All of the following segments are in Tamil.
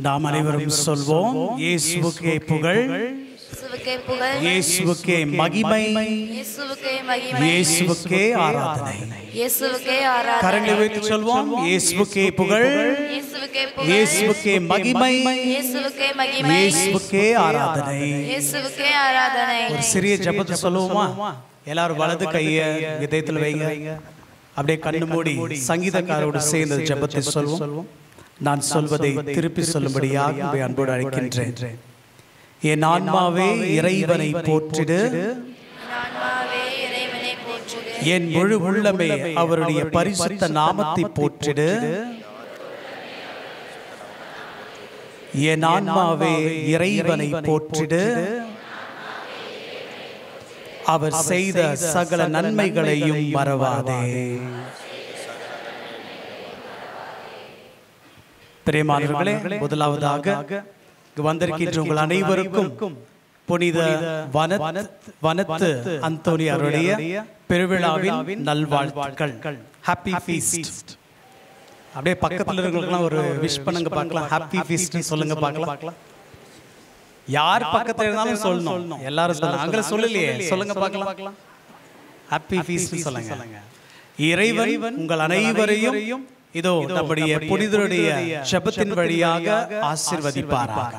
நாம் அனைவரும் சொல்வோம், இயேசுவுக்கே புகழ், இயேசுவுக்கே மகிமை, இயேசுவுக்கே ஆராதனை. கரங்களை வைத்து சொல்வோம், இயேசுவுக்கே புகழ், இயேசுவுக்கே மகிமை, இயேசுவுக்கே ஆராதனை. ஒரு சிறிய ஜெபத்தை சொல்லுவோமா? எல்லாரும் வலது கையை இதயத்தில் வைங்க, அப்படியே கண்ணு மூடி சங்கீதக்காரோடு சேர்ந்த ஜெபத்தை சொல்வோம். நான் சொல்வதை திருப்பி சொல்லும்படியாக அன்போடு அழைக்கின்றேன். என் ஆன்மாவே இறைவனை போற்றிடு, என் முழு உள்ளமே அவருடைய பரிசுத்த நாமத்தை போற்றிடு. என் ஆன்மாவே இறைவனை போற்றிடு, அவர் செய்த சகல நன்மைகளையும் மறவாதே. பிரியமானவர்களே, முதலாவதாக வந்திருக்கின்ற உங்கள் அனைவருக்கும் புனித வனத்து அந்தோனியாருடைய பெருவிழாவின் நல்வாழ்த்துக்கள். Happy feast. அப்படியே பக்கத்தில் இருக்கிறவங்களுக்குலாம் ஒரு விஷ் பண்ணுங்க பார்க்கலாம். ஹாப்பி ஃபீஸ்ட் சொல்லுங்க பார்க்கலாம். யார் பக்கத்தில் இருந்தாலும் சொல்லணும், எல்லாரும் சொல்லணும். அங்கே சொல்லலையே, சொல்லுங்க பார்க்கலாம். ஹாப்பி ஃபீஸ்ட் சொல்லுங்க. இறைவன் உங்கள் அனைவரையும் இதோ நம்முடைய புனிதருடைய ஜெபத்தின் வழியாக ஆசீர்வதிப்பாராக.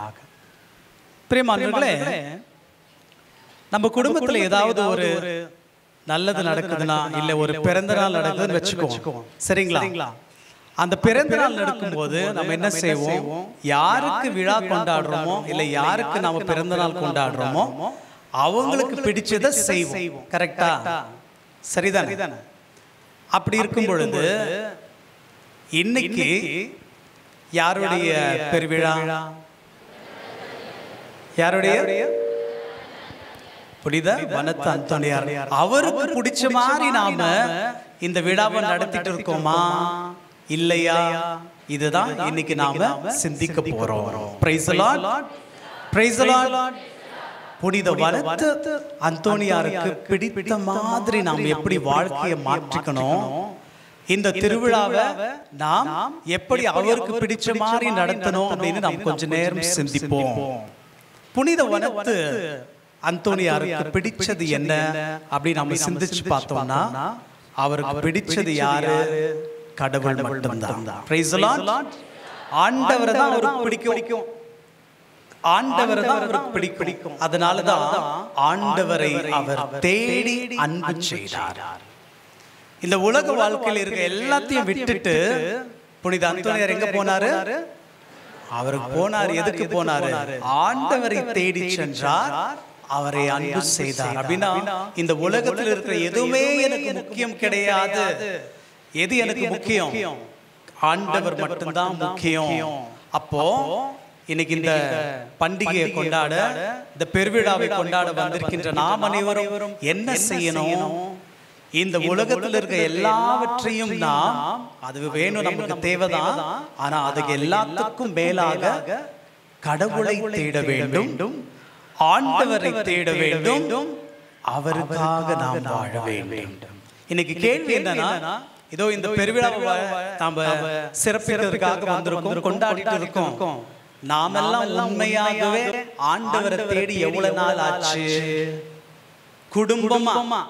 பிரியமானவர்களே, நம்ம குடும்பத்தில் ஏதாவது ஒரு நல்லது நடக்குதுன்னா, இல்ல ஒரு பிறந்த நாள் நடக்குதுன்னு வச்சுக்கோம், சரிங்களா? அந்த பிறந்த நாள் நடக்கும்போது நம்ம என்ன செய்வோம்? யாருக்கு விழா கொண்டாடுறோமோ, இல்ல யாருக்கு நாம பிறந்த நாள் கொண்டாடுறோமோ அவங்களுக்கு பிடிச்சதை செய்வோம். கரெக்டா? சரிதானே? அப்படி இருக்கும் பொழுது இன்னைக்கு யாருடைய பெருவிழா? யாருடைய? புனித வனத்து அந்தோனியார். அவருக்கு பிடிச்ச மாதிரி நாம இந்த விழாவை நடத்திட்டு இருக்கோமா இல்லையா? இதுதான் இன்னைக்கு நாம சிந்திக்க போறோம். Price the lord, praise the Lord. புனித வனத்து அந்தோனியாருக்கு பிடித்த மாதிரி நாம் எப்படி வாழ்க்கையை மாற்றிக்கணும், இந்த திருவிழாவை நாம் எப்படி அவருக்கு பிடிச்ச மாதிரி நடத்தணும் அப்படின்னு நாம் கொஞ்ச நேரம் சிந்திப்போம். புனித வனத்து அந்தோனியாருக்கு பிடிச்சது என்ன அப்படி நம்ம சிந்திச்சு பார்த்தோம்னா, அவருக்கு பிடிச்சது யாரு? கடவுள் மட்டும்தான். Price the Lord. ஆண்டவரை தான் அவருக்கு பிடிக்கும், ஆண்டவரை தான் அவருக்கு பிடிக்கும். அதனாலதான் ஆண்டவரை அவர் தேடி அன்பு செய்தார். இந்த உலக வாழ்க்கையில் இருக்க எல்லாத்தையும் விட்டுட்டு புனித அந்தோனியார் எங்க போனாரு? அவருக்கு போனார். எதுக்கு போனாரு? ஆண்டவரை தேடி சென்றார், அவரை அன்பு செய்தார். அப்படின்னா இந்த உலகத்தில் இருக்கிற எதுவுமே எனக்கு முக்கியம் கிடையாது. எது எனக்கு முக்கியம்? ஆண்டவர் மட்டும்தான் முக்கியம். அப்போ இன்னைக்கு இந்த பண்டிகையை கொண்டாட, இந்த பெருவிழாவை கொண்டாட வந்திருக்கின்ற நாம் அனைவரும் என்ன செய்யணும்? இந்த உலகத்தில் இருக்க எல்லாவற்றையும் நாம், அது வேணும், நமக்கு தேவைதான். ஆனா அதுக்கு எல்லாத்துக்கும் மேலாக கடவுளை தேட வேண்டும், ஆண்டவரை தேட வேண்டும், அவருக்காக நாம் வாழ வேண்டும். இன்னைக்கு கேள்வி என்னன்னா, இதோ இந்த பெருவிழாவை நாம சிறப்பிக்கிறதுக்காக வந்திருக்கோம், கொண்டாடிட்டு இருக்கோம். நாமெல்லாம் உண்மையாகவே ஆண்டவரை தேடி எவ்வளவு நாள் ஆச்சு? குடும்பமா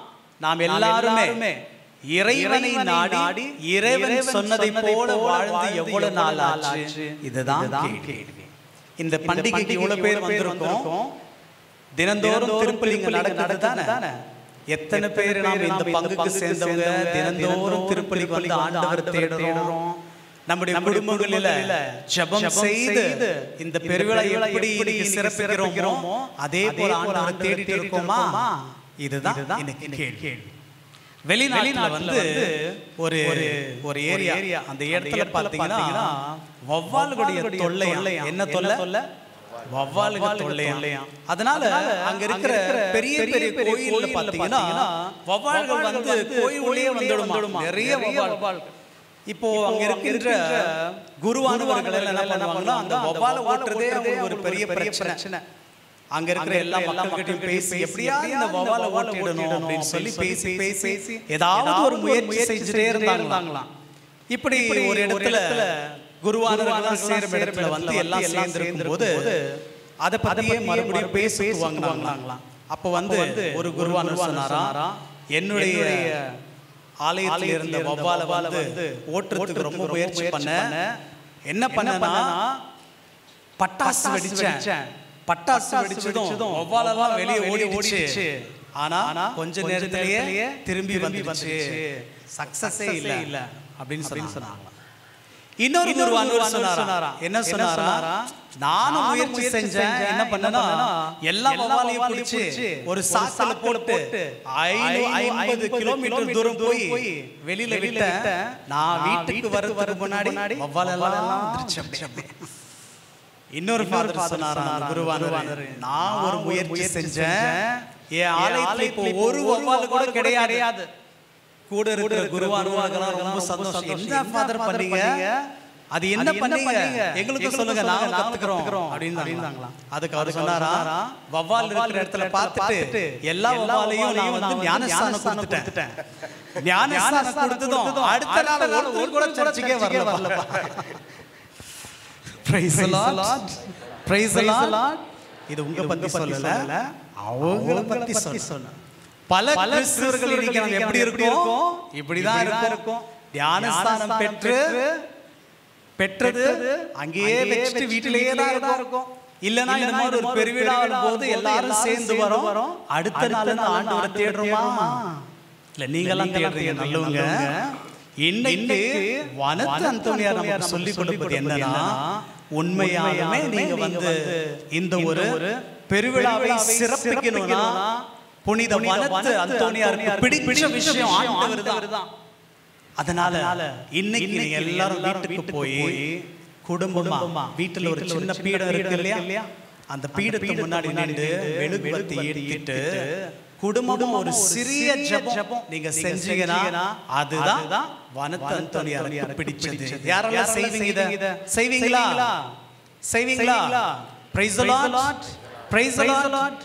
நாம் எல்லாருமே இறைவனை நாடி இறைவன் சொன்னதை போல வாழ்ந்து எவ்வளவு நாள் ஆச்சு? இதுதான் கேள்வி. இந்த பண்டிகைக்கு இவ்வளவு பேர் வந்திருக்கோம். தினந்தோறும் திருப்பலிங்க நடக்குது தானே? எத்தனை பேர் நாம் இந்த பங்குக்கு சேர்ந்தவங்க தினந்தோறும் திருப்பலிக்கு வந்து ஆண்டவர் தேடுறோம். நம்முடைய குடும்பங்களில ஜெபம் செய்து இந்த பெருவிழா எப்படி சிறப்பிக்கிறோமோ அதே போல ஆண்டவரை தேடிட்டு இருக்கோமா? இதுதான் இன்னைக்கு கேள்வி. வெளிநாட்டுல வந்து ஒரு ஏரியா, அந்த இடத்துல பாத்தீங்கன்னா வௌவால்களுடைய தொல்லை. என்ன தொல்லை? வௌவாலுங்க தொல்லையா. அதனால அங்க இருக்கிற பெரிய பெரிய கோயில்ல பாத்தீங்கன்னா வௌவால்கள் வந்து கோயிலுக்குள்ளே வந்துடுமா, நிறைய வௌவால். இப்போ அங்க இருக்கின்ற குருவானவர்கள் எல்லாம் என்ன பண்ணுவாங்கன்னா, அந்த வௌவாலை ஓட்டுறதே ஒரு பெரிய பிரச்சனை. அங்க இருக்கிற எல்லா மக்கள்கிட்டையும் பேசி எப்படியாவது இந்த வௌவாலை ஓட்டிடணும் அப்படின்னு சொல்லி பேசி ஏதாவது ஒரு முயற்சி செஞ்சுட்டே இருந்தாங்களாம். இப்படி ஒரு இடத்துல குருவானவர்கள் சேரும் இடத்துல வந்து எல்லாம் சேர்ந்திருக்கும் போது அதை பத்தியே மறுபடியும் பேசுவாங்களாம். அப்ப வந்து ஒரு குருவானவர் சொன்னாரா, என்னுடைய ஆலயத்தில் இருந்த வௌவாலை வந்து ஓட்டுறதுக்கு ரொம்ப முயற்சி பண்ண, என்ன பண்ணனா பட்டாசு வெடிச்சேன். பட்டாசு வெடிச்சதும் வௌவாலெல்லாம் வெளியே ஓடிடுச்சு. ஆனா கொஞ்ச நேரத்திலேயே திரும்பி வந்துச்சு. சக்சஸே இல்ல அப்படின்னு சொன்னாங்க. இன்னொரு குருவானவர் சொன்னாரா, என்ன சொன்னாரா, நானும் முயற்சி செஞ்சேன். என்ன பண்ணனா எல்லா வௌவாலையும் பிடிச்சு ஒரு சாக்குல போட்டு 50 கிலோமீட்டர் தூரம் போய் வெளியில விட்டேன். நான் வீட்டுக்கு வரதுக்கு முன்னாடி வௌவாலெல்லாம் வந்துருச்சு. இன்னொரு ஃபாதர் சொன்னாரா, குருவானவர், நான் ஒரு முயற்சி செஞ்சேன். என் ஆலயத்துல இப்போ ஒரு வௌவால் கூட கிடையாது. கூட இருக்கிற குருவானவர்கள் ரொம்ப சந்தோஷம். என்ன ஃபாதர் பண்ணீங்க, அது என்ன பண்ணீங்க, எங்களுக்கு சொல்லுங்க, நாங்க கத்துக்கிறோம் அப்படின்னு. அதுக்கு அவர் சொன்னாரா, வௌவால் இருக்கிற இடத்துல பார்த்துட்டு எல்லா வௌவாலையும் நான் வந்து ஞானஸ்தானம் கொடுத்துட்டேன். ஞானஸ்தானம் கொடுத்ததும் அடுத்த நாள் ஒரு கூட சர்ச்சுக்கே வரல. Praise the Lord. Praise the Lord. இது உங்க பத்தி சொல்லல, அவங்கள பத்தி சொன்ன. பல கிறிஸ்தவர்கள் இன்னைக்கு நம்ம எப்படி இருக்கோம், இப்படிதான் இருக்கும். ஞானஸ்தானம் பெற்றது அங்கேயே வச்சுட்டு வீட்டிலேயே தான் இருக்கும். இல்லனா இந்த மாதிரி ஒரு பெருவிழா போது எல்லாரும் சேர்ந்து வரோம். அடுத்த நாள் ஆண்டவரை தேடுறோமா? இல்ல நீங்க எல்லாம் தேடுறீங்க, நல்லவங்க. இன்னைக்கு வனத்து அந்தோனியார் நமக்கு சொல்லிக் கொடுப்பது என்னன்னா, உண்மையாகவே நீங்க வந்து இந்த ஒரு பெருவிழாவை சிறப்பிக்கணும்னா புனித வனத்து அந்தோனியாருக்கு பிடிச்ச விஷயம் ஆண்டவர் தான். அதனால இன்னைக்கு நீங்க எல்லாரும் வீட்டுக்கு போய் குடும்பமா வீட்டுல ஒரு சின்ன பீடம் இருக்கு இல்லையா, அந்த பீடத்துக்கு முன்னாடி நின்று மெழுகுவர்த்தி ஏற்றிட்டு குடும்பமா ஒரு சிறிய ஜெபம் நீங்க செஞ்சீங்கன்னா அதுதான் வனத்து அந்தோனியாருக்கு பிடிச்சது. யாரெல்லாம் செய்வீங்க? இத செய்வீங்களா? Praise the Lord. Praise the Lord.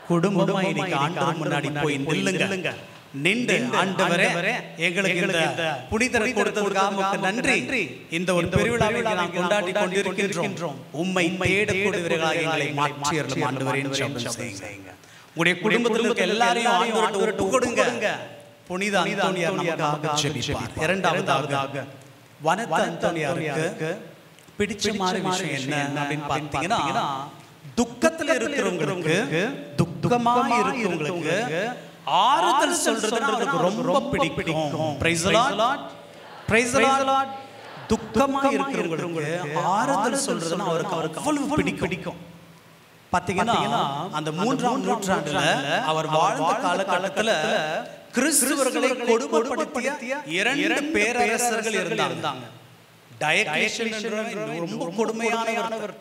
குடும்பமா இன்னைக்கு ஆண்டவர் முன்னாடி போய் நில்லுங்க. நின்று ஆண்டவரே, எங்களுக்கு இந்த புனிதரை கொடுத்ததற்காக நன்றி. இந்த ஒரு பெருவிழாவை நாம் கொண்டாடி கொண்டிருக்கின்றோம். உம்மை தேடக்கூடியவர்களாக எங்களை மாற்றி அருளும் ஆண்டவரே என்று ஜெபம் செய்யுங்க. உங்களுடைய குடும்பத்தில் இருக்க எல்லாரையும் ஆண்டவருக்கு ஒப்புக்கொடுங்க. புனித அந்தோனியார் நமக்காக ஜெபிப்பார். இரண்டாவதாக வனத்து அந்தோனியாருக்கு பிடிச்ச மாதிரி விஷயம் என்ன அப்படின்னு பார்த்தீங்கன்னா, துக்கத்துல இருக்கிறவங்களுக்கு, துக்கமா இருக்கிறவங்களுக்கு ஆறுதல் சொல்றது அவருக்கு ரொம்ப பிடிக்கும். Praise the Lord. Praise the Lord. துக்கமா இருக்கிறவங்களுக்கு ஆறுதல் சொல்றதுன்னா அவருக்கு அவ்வளவு பிடிக்கும். பாத்தீங்கன்னா அந்த 3ஆம் நூற்றாண்டுல அவர் வாழ்ந்த காலகட்டத்துல கிறிஸ்தவர்களை கொடுமைப்படுத்திய 2 பேரரசர்கள் இருந்தாங்க. டயக்ளேஷியன் ரொம்ப கொடுமையானவர்.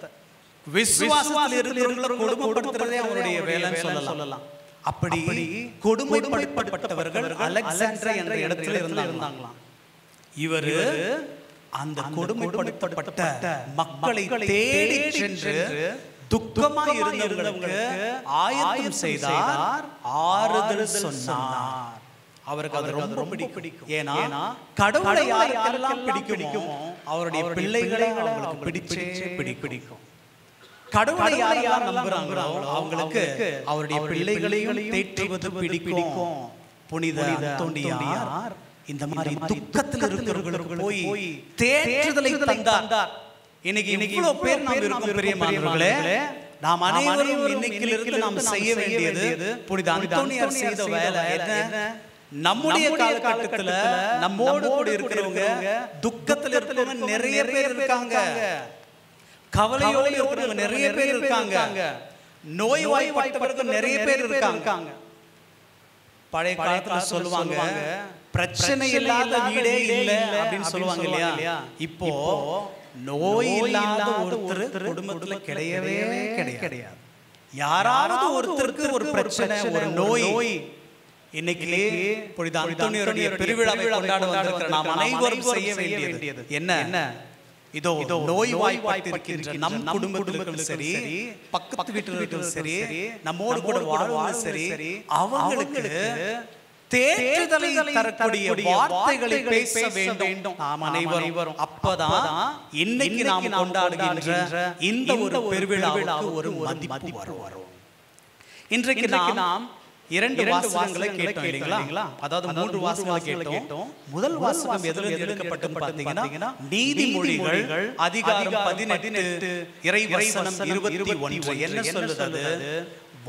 விசுவாசத்தில் இருக்கிறவர்களை கொடுமைப்படுத்துறதே அவருடைய வேலைன்னு சொல்லலாம். அப்படி கொடுமைப்படுத்தப்பட்டவர்கள் அலெக்சாண்ட்ரியா என்ற இடத்துல இருந்தாங்களாம். இவரு அந்த கொடுமைப்படுத்தப்பட்ட மக்களை தேடி சென்று துக்கமா இருந்தவர்களுக்கு ஆயத்தம் செய்தார், ஆறுதல் சொன்னார். அவருக்கு அது ரொம்ப பிடிக்கும். ஏன்னா கடவுளை யாரெல்லாம் பிடிக்குமோ அவருடைய பிள்ளைகளை அவங்களுக்கு பிடிக்கும். கடவுளை யாரெல்லாம் நம்புறாங்களோ அவங்களுக்கு அவருடைய பிள்ளைகளையும் தேற்றுவது பிடிக்கும். புனித அந்தோனியார் இந்த மாதிரி துக்கத்தில் இருக்கிறவர்களுக்கு போய் தேற்றுதலை தந்தார். இன்னைக்கு இவ்வளவு பேர் நாம் இருக்கோம் பிரியமானவர்களே. நாம் அனைவரும் இன்னைக்கிலிருந்து நாம் செய்ய வேண்டியது புனித அந்தோனியார் செய்த வேலை என்ன? நம்முடைய காலகட்டத்துல நம்மோடு கூட இருக்கிறவங்க, துக்கத்தில் இருக்கிறவங்க நிறைய பேர் இருக்காங்க, கவலையோடு இருக்கிறவங்க நிறைய பேர் இருக்காங்க, நோய்வாய்ப்பட்டவர்கள் நிறைய பேர் இருக்காங்க. பழைய காலத்துல சொல்லுவாங்க, பிரச்சனை இல்லாத வீடே இல்லை அப்படின்னு சொல்லுவாங்க இல்லையா? இப்போ நோய் இல்லாத ஒருத்தர் குடும்பத்துல கிடையவே கிடையாது. யாராவது ஒருத்தருக்கு ஒரு பிரச்சனை, ஒரு நோய். இன்னைக்கு புனித அந்தோனியாருடைய பெருவிழாவை கொண்டாட வந்திருக்கிற நாம் அனைவரும் செய்ய வேண்டியது என்ன? இதோ நோய்வாய்ப்பட்டிருக்கின்ற நம் குடும்பத்திலும் சரி, பக்கத்து வீட்டிலும் சரி, நம்மோடு கூட வாழ்வோம் சரி, அவங்களுக்கு தேற்றுதலை தரக்கூடிய வார்த்தைகளை பேச வேண்டும் நாம் அனைவரும். அப்பதான் இன்னைக்கு நாம் கொண்டாடுகின்ற இந்த ஒரு பெருவிழாவுக்கு ஒரு மதிப்பு வரும். இன்றைக்கு நாம் இரண்டு வாசகங்களை கேட்டோம் இல்லைங்களா? அதாவது 3 வாசகங்களை கேட்டோம். முதல் வாசகம் எதிலிருந்து எடுக்கப்பட்டது பார்த்தீங்கன்னா நீதிமொழிகள் அதிகாரம் 18 இறைவசனம் 21. என்ன சொல்லுது?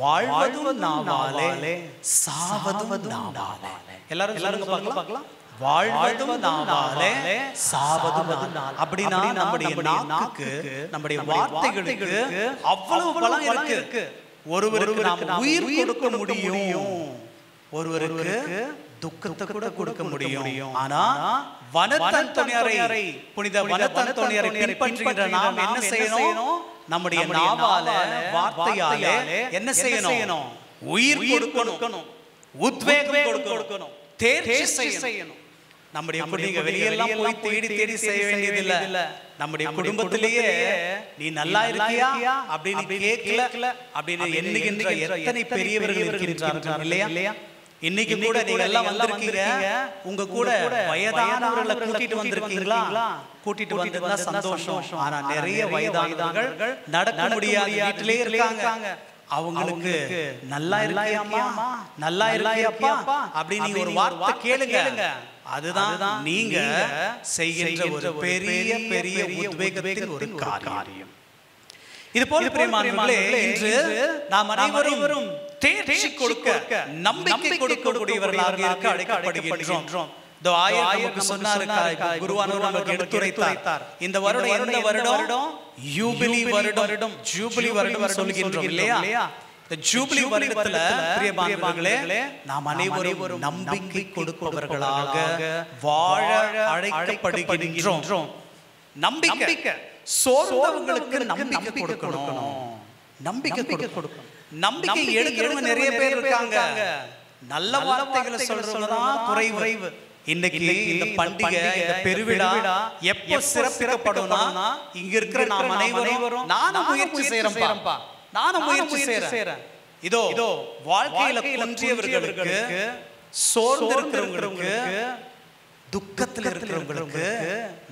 வாழ்வதும் நாவாலே சாவதும் நாவாலே. எல்லாரும் சொல்லுங்க பார்க்கலாம். வாழ்வதும் நாவாலே சாவதும் நாவாலே. அப்படினா நம்முடைய நாக்குக்கு, நம்முடைய வார்த்தைகளுக்கு அவ்வளவு பலம் இருக்கு. ஒருவருக்கு நாம் உயிர் கொடுக்க முடியும், ஒருவருக்கு துக்கத்தை கூட கொடுக்க முடியும். ஆனா வனத்தந்தோணியாரை, புனித வனத்தந்தோணியாரை பின்பற்றுகின்ற நாம் என்ன செய்யணும்? நம்முடைய நாவால, வார்த்தையால என்ன செய்யணும்? உயிர் கொடுக்கணும், உத்வேகம் கொடுக்கணும், தேர்ச்சி செய்யணும். நம்முடைய நீங்க வெளியெல்லாம் போய் தேடி தேடி செய்ய வேண்டியதில்லை. நம்முடைய குடும்பத்திலேயே நீ நல்லா இருக்கியா அப்படின்னு கேட்கல அப்படின்னு எண்ணுகின்ற எத்தனை பெரியவர்கள் இருக்கின்றார்கள் இல்லையா? இன்னைக்கு கூட நீங்க எல்லாம் வந்திருக்கீங்க. உங்க கூட வயதானவர்களை கூட்டிட்டு வந்திருக்கீங்களா? கூட்டிட்டு வந்திருந்தா சந்தோஷம். ஆனா நிறைய வயதானவர்கள் நடக்க முடியாத வீட்டிலே இருக்காங்க. அவங்களுக்கு நல்லா இருக்கியாமா, நல்லா இருக்கியாப்பா அப்படின்னு ஒரு வார்த்தை கேளுங்க. அதுதான் நீங்க செய்கின்ற ஒரு பெரிய பெரிய உத்வேகத்தின் ஒரு காரியம். இது போல பிரியமானவர்களே, இன்று நாம் அனைவரும் தேர்ச்சி கொடுக்க, நம்பிக்கை கொடுக்கக்கூடியவர்களாக இருக்க அழைக்கப்படுகின்றோம். குருவானவர் நமக்கு எடுத்துரைத்தார். இந்த வருடம் எந்த வருடம்? யூபிலி வருடம். ஜூபிலி வருடம் சொல்கின்றோம் இல்லையா? இந்த ஜூபிலி வருடத்துல பிரியமானவர்களே, நாம் அனைவரும் நம்பிக்கை கொடுப்பவர்களாக வாழ அழைக்கப்படுகின்றோம். நம்பிக்கை சோர்ந்தவங்களுக்கு நம்பிக்கை கொடுக்கணும். நம்பிக்கை கொடுக்கணும். நம்பிக்கை எடுக்கிறவங்க நிறைய பேர் இருக்காங்க. நல்ல வார்த்தைகளை சொல்றவங்க தான் குறைவு. இன்னைக்கு இந்த பண்டிகை, இந்த பெருவிழா எப்ப சிறப்பிக்கப்படணும்னா இங்க இருக்கிற நாம் அனைவரும் நானும் முயற்சி செய்யறேன்ப்பா, நானும் முயற்சி செய்யறேன். இதோ வாழ்க்கையில குன்றியவர்களுக்கு, சோர்ந்து இருக்கிறவங்களுக்கு, துக்கத்தில் இருக்கிறவங்களுக்கு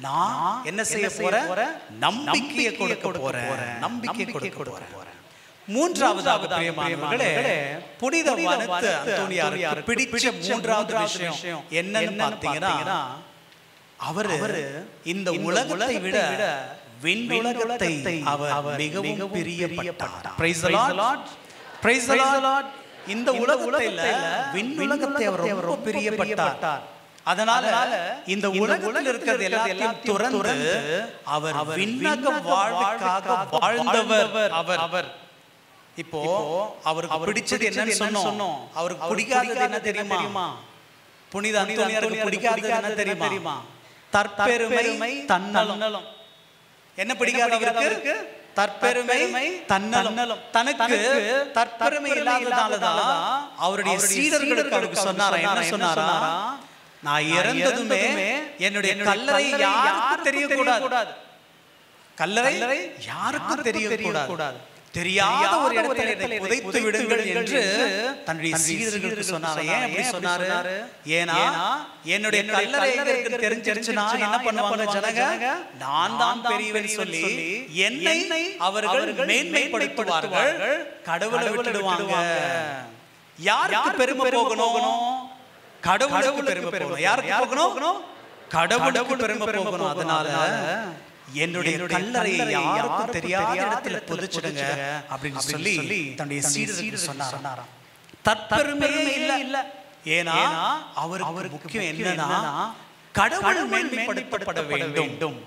நான் என்ன செய்ய போறேன்? நம்பிக்கையை கொடுக்க போறேன். நம்பிக்கை கொடுக்க போறேன். மூன்றாவதாக பிரியமானவர்களே, புனித வனத்து அந்தோணியாருக்கு பிடிச்ச மூன்றாவது விஷயம் என்னன்னு பார்த்தீங்கன்னா, அவரு இந்த உலகத்தை விட விண்ணுலகத்தை அவர் மிகவும் பிரியப்பட்டார். Praise the lord, praise the lord. இந்த உலகத்துல விண்ணுலகத்தை அவர் ரொம்ப பிரியப்பட்டார். அதனால இந்த உலகத்தில் இருக்கிறது எல்லாத்தையும் துறந்து அவர் விண்ணக வாழ்வுக்காக வாழ்ந்தவர். அவர் இப்போ அவருக்கு பிடிச்சது என்னன்னு சொன்னோம். அவருக்கு பிடிக்காதது என்ன தெரியுமா? புனித அந்தோணியாருக்கு பிடிக்காதது என்ன தெரியுமா? தற்பெருமை, தன்னலம். என்ன பிடிக்காது அவருக்கு? தற்பெருமை, தன்னலம். தனக்கு தற்பெருமை இல்லாததாலதான் அவருடைய சீடர்களுக்கு அவருக்கு சொன்னாரா? என்ன சொன்னாரா? நான் இறந்ததுமே என்னுடைய கல்லறை யாருக்கும் தெரியக்கூடாது. கல்லறை யாருக்கும் தெரியக்கூடாது. தெரியாத ஒரு இடத்தில் புதைத்து விடுங்கள் என்று தன்னுடைய சீடர்களுக்கு சொன்னார். ஏன் அப்படி சொன்னாரு? ஏன்னா என்னுடைய கல்லறை தெரிஞ்சிருச்சுன்னா என்ன பண்ணுவாங்க ஜனங்க? நான் தான் பெரியவன் சொல்லி என்னை அவர்கள் மேன்மைப்படுத்துவார்கள், கடவுளை விட்டுடுவாங்க. யாருக்கு பெருமை போகணும்? கடவுளுக்கு பெருமை போகணும். யாருக்கு போகணும்? கடவுளுக்கு பெருமை போகணும். அதனால என்னுடைய கல்லறையை யாருக்கும் தெரியாத இடத்துல புதைச்சிடுங்க அப்படின்னு சொல்லி தன்னுடைய சீடர்களுக்கு சொன்னாராம். தற்பெருமையே இல்ல. ஏன்னா அவருக்கு முக்கியம் என்னன்னா கடவுள் மேன்மைப்படுத்தப்பட வேண்டும்,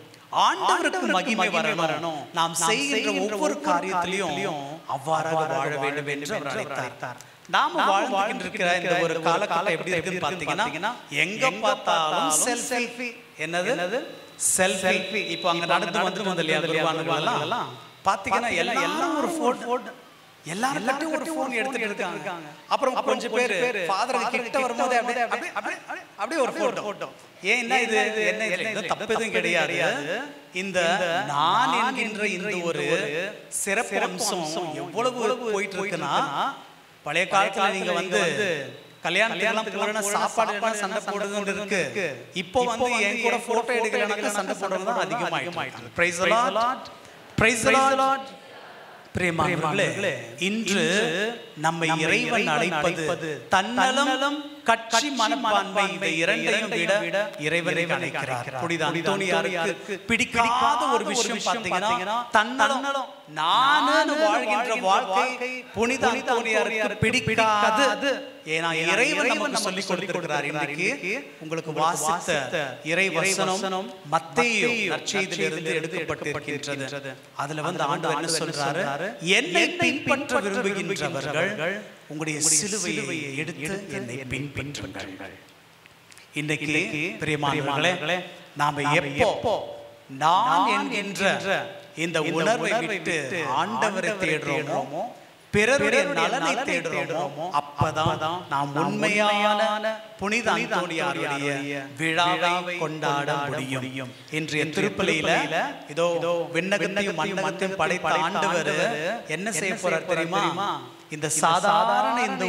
ஆண்டவருக்கு மகிமை வரணும், நாம் செய்கின்ற ஒவ்வொரு காரியத்திலையும் அவ்வாறாக வாழ வேண்டும் என்று அவர் அழைத்தார். நாம வாழ்ந்துகிட்டு இந்த ஒரு காலகட்டம் எப்படி இருக்குன்னு பாத்தீங்கன்னா, எங்க பார்த்தாலும் செல்ஃபி. என்னது? செல்ஃபி. இப்போ அங்க நடந்து வந்து இல்லையா குருவானவர்களெல்லாம் பாத்தீங்கன்னா எல்லாம் ஒரு போன், எல்லாரும் ஒரு போன் எடுத்துட்டு இருக்காங்க. அப்புறம் கொஞ்சம் பேர் ஃபாதர் கிட்ட வரும்போது அப்படியே ஒரு போட்டோ. ஏன் என்ன இது? என்ன தப்பு எதுவும் கிடையாது. இந்த நான் என்கின்ற இந்த ஒரு சிறப்பு அம்சம் எவ்வளவு போயிட்டு இருக்குன்னா, பழைய காலத்துல நீங்க வந்து கல்யாணத்துக்கு சாப்பாடு சண்டை போடுறது இருக்கு. இப்போ வந்து என் கூட போட்டோ எடுக்கிறதுக்கு சண்டை போடுறது தான் அதிகமாயிட்டு. Praise the lord, praise the lord. பிரியமானவர்களே, இன்று நம்மை இறைவன் அழைப்பது தன்னலம் கட்சி மனப்பான்மை இந்த இரண்டையும் விட இறைவனை அழைக்கிறார். புனித அந்தோனியாருக்கு பிடிக்காத ஒரு விஷயம் பார்த்தீங்கன்னா தன்னலம், நான் வாழ்கின்ற வாழ்க்கை புனித அந்தோனியாருக்கு பிடிக்காது. ஏன்னா இறைவன் நமக்கு சொல்லிக் கொடுத்திருக்கிறார். இன்னைக்கு உங்களுக்கு வாசித்த இறை வசனம் மத்தேயு நற்செய்தியிலிருந்து எடுக்கப்பட்டிருக்கின்றது. அதுல வந்து ஆண்டவர் என்ன சொல்றாரு? என்னை பின்பற்ற விரும்புகின்றவர்கள் உங்களுடைய சிலுவையை எடுத்து என்னை பின்பற்றுங்கள். இன்னைக்கு பிரியமானவர்களே, நாம எப்போ நான் என்கின்ற இந்த உணர்வை விட்டு ஆண்டவரை தேடுறோமோ, பிறருடைய நலனை தேடுறோமோ, அப்பதான் நாம் உண்மையான புனித அந்தோனியாருடைய விழாவை கொண்டாட முடியும். இன்றைய திருப்பலியில இதோ விண்ணகத்தையும் மண்ணகத்தையும் படைத்த ஆண்டவர் என்ன செய்ய போறார் தெரியுமா? இந்த சாதாரண இந்த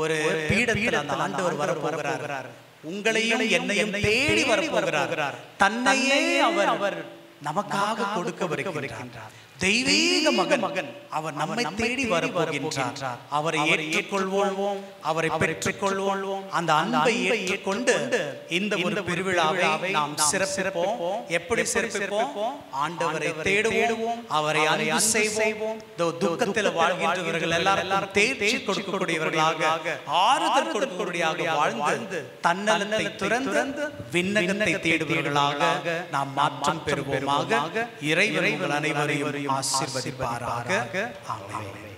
ஒரு பீடத்தில் அந்த ஆண்டவர் வர போகிறார். உங்களையும் என்னையும் தேடி வர போகிறார். தன்னையே அவர் நமக்காக கொடுக்க வருகின்றார். தெய்வீக மகன் அவர் நம்மை தேடி வரப்போகின்றார். அவரை ஏற்றுக்கொள்வோம், அவரை பெற்றுக்கொள்வோம். அந்த அன்பை ஏற்றுக்கொண்டு இந்த ஒரு பெருவிழாவை நாம் சிறப்பிப்போம். எப்படி சிறப்பிப்போம்? ஆண்டவரை தேடுவோம், அவரை அன்பு செய்வோம். துக்கத்தில் வாழ்கின்றவர்கள் எல்லாரும் தேர்ச்சி கொடுக்கக்கூடியவர்களாக, ஆறுதல் கொடுக்கக்கூடியவர்களாக வாழ்ந்து தன்னலத்தை துறந்து விண்ணகத்தை தேடுபவர்களாக நாம் மாற்றம் பெறுவோமாக. இறைவன் அனைவரையும் ஆசீர்வதிப்பாராக. ஆமென்.